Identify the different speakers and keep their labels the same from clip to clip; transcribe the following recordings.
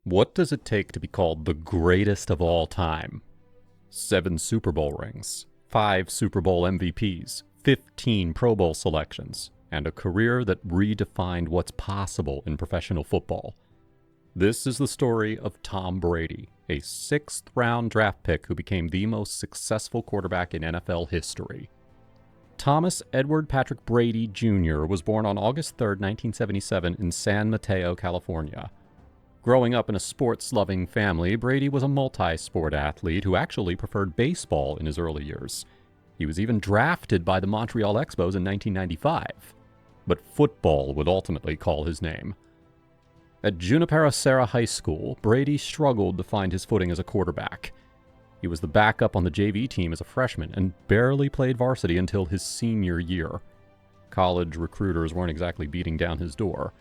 Speaker 1: What does it take to be called the greatest of all time? 7 Super Bowl rings, 5 Super Bowl MVPs, 15 Pro Bowl selections, and a career that redefined what's possible in professional football. This is the story of Tom Brady, a 6th-round draft pick who became the most successful quarterback in NFL history. Thomas Edward Patrick Brady Jr. was born on August 3, 1977 in San Mateo, California. Growing up in a sports-loving family, Brady was a multi-sport athlete who actually preferred baseball in his early years. He was even drafted by the Montreal Expos in 1995. But football would ultimately call his name. At Junipero Serra High School, Brady struggled to find his footing as a quarterback. He was the backup on the JV team as a freshman and barely played varsity until his senior year. College recruiters weren't exactly beating down his door.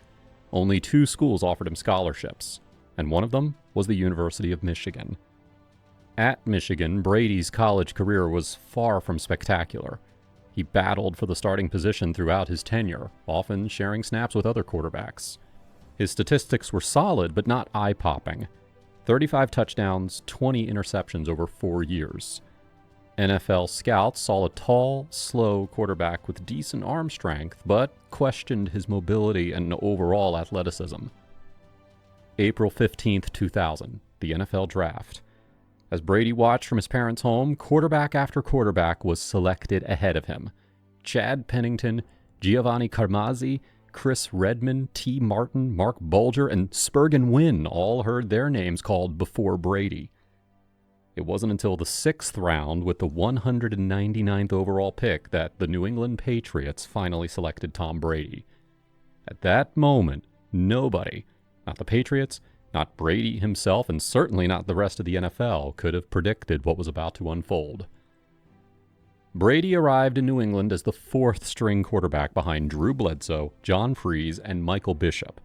Speaker 1: Only 2 schools offered him scholarships, and one of them was the University of Michigan. At Michigan, Brady's college career was far from spectacular. He battled for the starting position throughout his tenure, often sharing snaps with other quarterbacks. His statistics were solid, but not eye-popping. 35 touchdowns, 20 interceptions over 4 years. NFL scouts saw a tall, slow quarterback with decent arm strength, but questioned his mobility and overall athleticism. April 15, 2000, the NFL Draft. As Brady watched from his parents' home, quarterback after quarterback was selected ahead of him. Chad Pennington, Giovanni Carmazzi, Chris Redman, T. Martin, Mark Bulger, and Spurgeon Wynn all heard their names called before Brady. It wasn't until the 6th round with the 199th overall pick that the New England Patriots finally selected Tom Brady. At that moment, nobody, not the Patriots, not Brady himself, and certainly not the rest of the NFL, could have predicted what was about to unfold. Brady arrived in New England as the 4th-string quarterback behind Drew Bledsoe, John Freese, and Michael Bishop.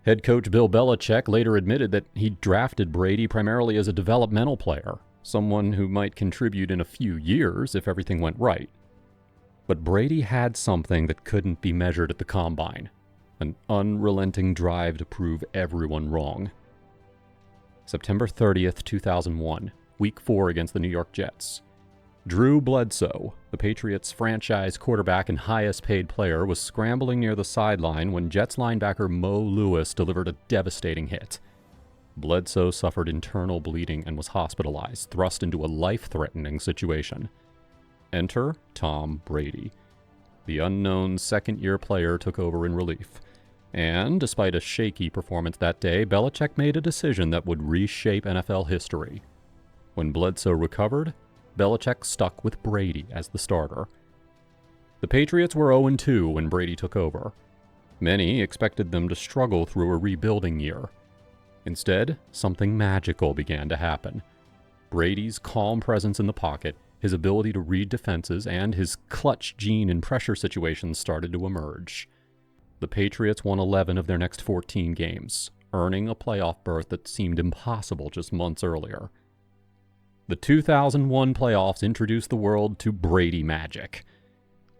Speaker 1: Head coach Bill Belichick later admitted that he drafted Brady primarily as a developmental player, someone who might contribute in a few years if everything went right. But Brady had something that couldn't be measured at the combine, an unrelenting drive to prove everyone wrong. September 30th, 2001, Week 4 against the New York Jets. Drew Bledsoe, the Patriots' franchise quarterback and highest-paid player, was scrambling near the sideline when Jets linebacker Mo Lewis delivered a devastating hit. Bledsoe suffered internal bleeding and was hospitalized, thrust into a life-threatening situation. Enter Tom Brady. The unknown second-year player took over in relief. And, despite a shaky performance that day, Belichick made a decision that would reshape NFL history. When Bledsoe recovered, Belichick stuck with Brady as the starter. The Patriots were 0-2 when Brady took over. Many expected them to struggle through a rebuilding year. Instead, something magical began to happen. Brady's calm presence in the pocket, his ability to read defenses, and his clutch gene in pressure situations started to emerge. The Patriots won 11 of their next 14 games, earning a playoff berth that seemed impossible just months earlier. The 2001 playoffs introduced the world to Brady magic.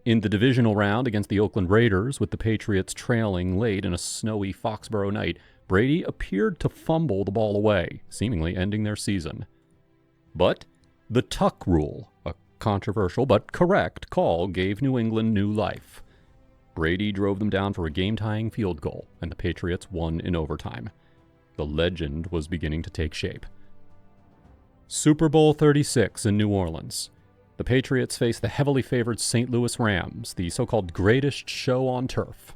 Speaker 1: In the divisional round against the Oakland Raiders, with the Patriots trailing late in a snowy Foxborough night, Brady appeared to fumble the ball away, seemingly ending their season. But the tuck rule, a controversial but correct call, gave New England new life. Brady drove them down for a game-tying field goal, and the Patriots won in overtime. The legend was beginning to take shape. Super Bowl 36 in New Orleans. The Patriots faced the heavily favored St. Louis Rams, the so-called greatest show on turf.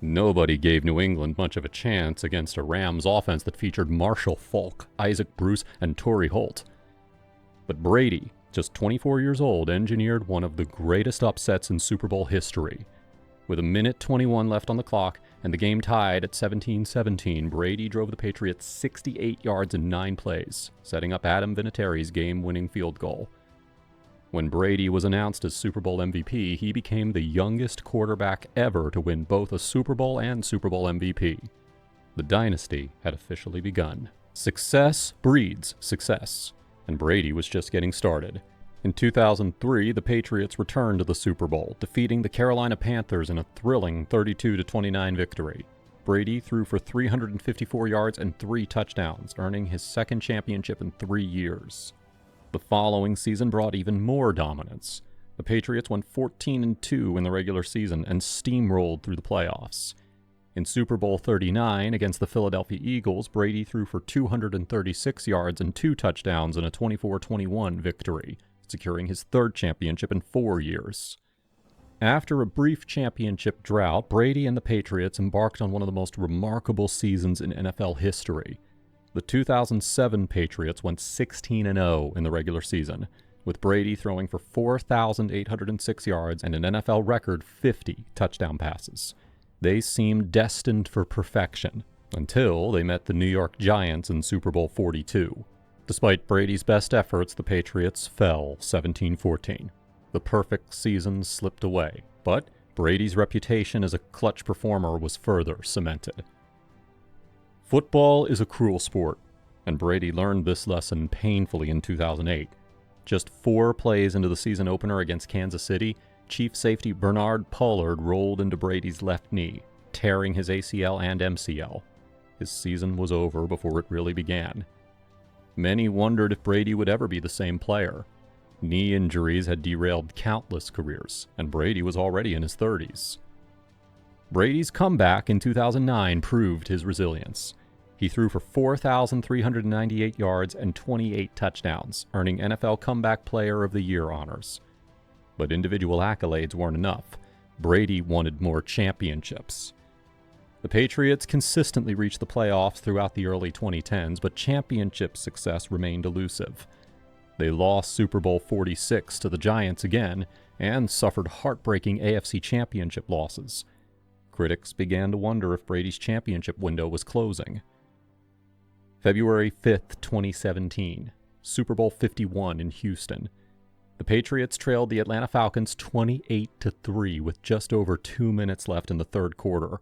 Speaker 1: Nobody gave New England much of a chance against a Rams offense that featured Marshall Faulk, Isaac Bruce, and Torrey Holt. But Brady, just 24 years old, engineered one of the greatest upsets in Super Bowl history. With 1:21 left on the clock and the game tied at 17-17, Brady drove the Patriots 68 yards in 9 plays, setting up Adam Vinatieri's game-winning field goal. When Brady was announced as Super Bowl MVP, he became the youngest quarterback ever to win both a Super Bowl and Super Bowl MVP. The dynasty had officially begun. Success breeds success, and Brady was just getting started. In 2003, the Patriots returned to the Super Bowl, defeating the Carolina Panthers in a thrilling 32-29 victory. Brady threw for 354 yards and 3 touchdowns, earning his second championship in 3 years. The following season brought even more dominance. The Patriots went 14-2 in the regular season and steamrolled through the playoffs. In Super Bowl 39 against the Philadelphia Eagles, Brady threw for 236 yards and 2 touchdowns in a 24-21 victory, securing his third championship in 4 years. After a brief championship drought, Brady and the Patriots embarked on one of the most remarkable seasons in NFL history. The 2007 Patriots went 16-0 in the regular season, with Brady throwing for 4,806 yards and an NFL record 50 touchdown passes. They seemed destined for perfection, until they met the New York Giants in Super Bowl 42. Despite Brady's best efforts, the Patriots fell 17-14. The perfect season slipped away, but Brady's reputation as a clutch performer was further cemented. Football is a cruel sport, and Brady learned this lesson painfully in 2008. Just 4 plays into the season opener against Kansas City, Chief safety Bernard Pollard rolled into Brady's left knee, tearing his ACL and MCL. His season was over before it really began. Many wondered if Brady would ever be the same player. Knee injuries had derailed countless careers, and Brady was already in his 30s. Brady's comeback in 2009 proved his resilience. He threw for 4,398 yards and 28 touchdowns, earning NFL Comeback Player of the Year honors. But individual accolades weren't enough. Brady wanted more championships. The Patriots consistently reached the playoffs throughout the early 2010s, but championship success remained elusive. They lost Super Bowl 46 to the Giants again, and suffered heartbreaking AFC championship losses. Critics began to wonder if Brady's championship window was closing. February 5th, 2017, Super Bowl 51 in Houston. The Patriots trailed the Atlanta Falcons 28-3 with just over 2 minutes left in the third quarter.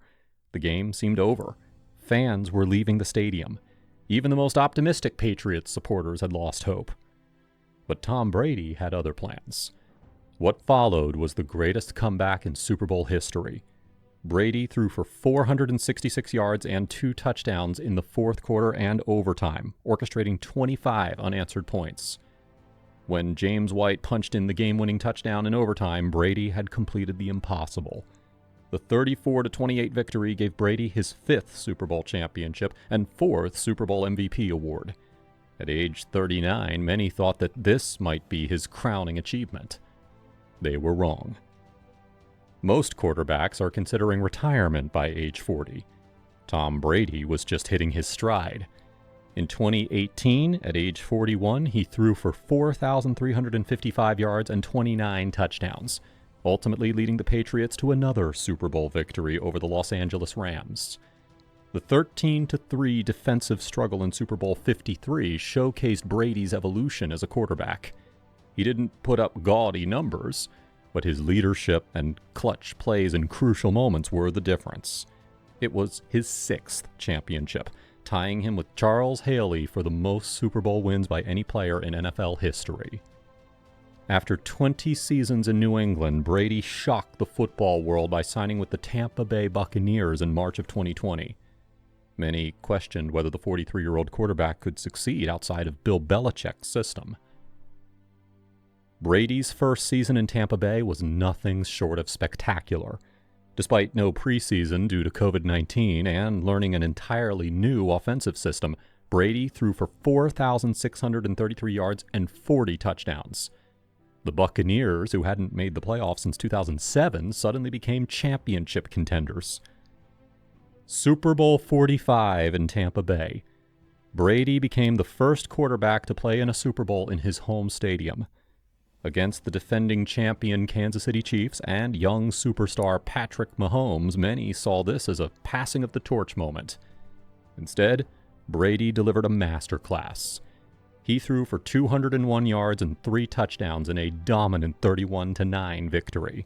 Speaker 1: The game seemed over. Fans were leaving the stadium. Even the most optimistic Patriots supporters had lost hope. But Tom Brady had other plans. What followed was the greatest comeback in Super Bowl history. Brady threw for 466 yards and 2 touchdowns in the fourth quarter and overtime, orchestrating 25 unanswered points. When James White punched in the game-winning touchdown in overtime, Brady had completed the impossible. The 34-28 victory gave Brady his 5th Super Bowl championship and 4th Super Bowl MVP award. At age 39, many thought that this might be his crowning achievement. They were wrong. Most quarterbacks are considering retirement by age 40. Tom Brady was just hitting his stride. In 2018, at age 41, he threw for 4,355 yards and 29 touchdowns, ultimately leading the Patriots to another Super Bowl victory over the Los Angeles Rams. The 13-3 defensive struggle in Super Bowl 53 showcased Brady's evolution as a quarterback. He didn't put up gaudy numbers, but his leadership and clutch plays in crucial moments were the difference. It was his 6th championship, tying him with Charles Haley for the most Super Bowl wins by any player in NFL history. After 20 seasons in New England, Brady shocked the football world by signing with the Tampa Bay Buccaneers in March of 2020. Many questioned whether the 43-year-old quarterback could succeed outside of Bill Belichick's system. Brady's first season in Tampa Bay was nothing short of spectacular. Despite no preseason due to COVID-19 and learning an entirely new offensive system, Brady threw for 4,633 yards and 40 touchdowns. The Buccaneers, who hadn't made the playoffs since 2007, suddenly became championship contenders. Super Bowl 45 in Tampa Bay. Brady became the first quarterback to play in a Super Bowl in his home stadium. Against the defending champion Kansas City Chiefs and young superstar Patrick Mahomes, many saw this as a passing of the torch moment. Instead, Brady delivered a masterclass. He threw for 201 yards and 3 touchdowns in a dominant 31-9 victory.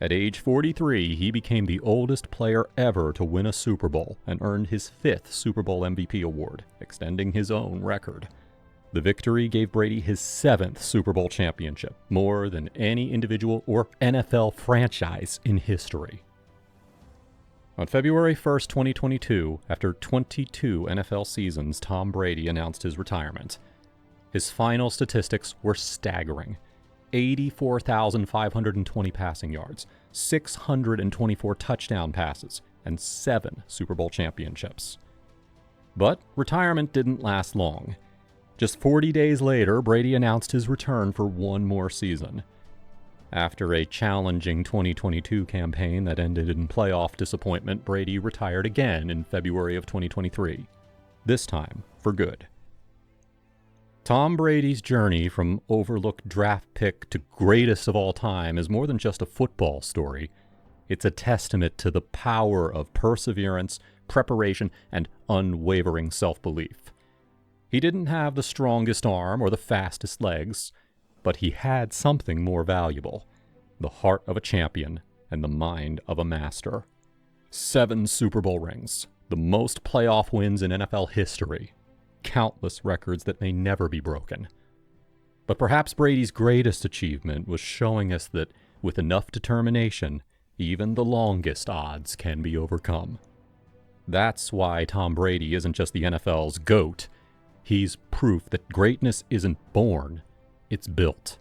Speaker 1: At age 43, he became the oldest player ever to win a Super Bowl and earned his 5th Super Bowl MVP award, extending his own record. The victory gave Brady his 7th Super Bowl championship, more than any individual or NFL franchise in history. On February 1st, 2022, after 22 NFL seasons, Tom Brady announced his retirement. His final statistics were staggering. 84,520 passing yards, 624 touchdown passes, and 7 Super Bowl championships. But retirement didn't last long. Just 40 days later, Brady announced his return for one more season. After a challenging 2022 campaign that ended in playoff disappointment, Brady retired again in February of 2023, this time for good. Tom Brady's journey from overlooked draft pick to greatest of all time is more than just a football story. It's a testament to the power of perseverance, preparation, and unwavering self-belief. He didn't have the strongest arm or the fastest legs, but he had something more valuable: the heart of a champion and the mind of a master. 7 Super Bowl rings, the most playoff wins in NFL history, countless records that may never be broken. But perhaps Brady's greatest achievement was showing us that with enough determination, even the longest odds can be overcome. That's why Tom Brady isn't just the NFL's GOAT. He's proof that greatness isn't born, it's built.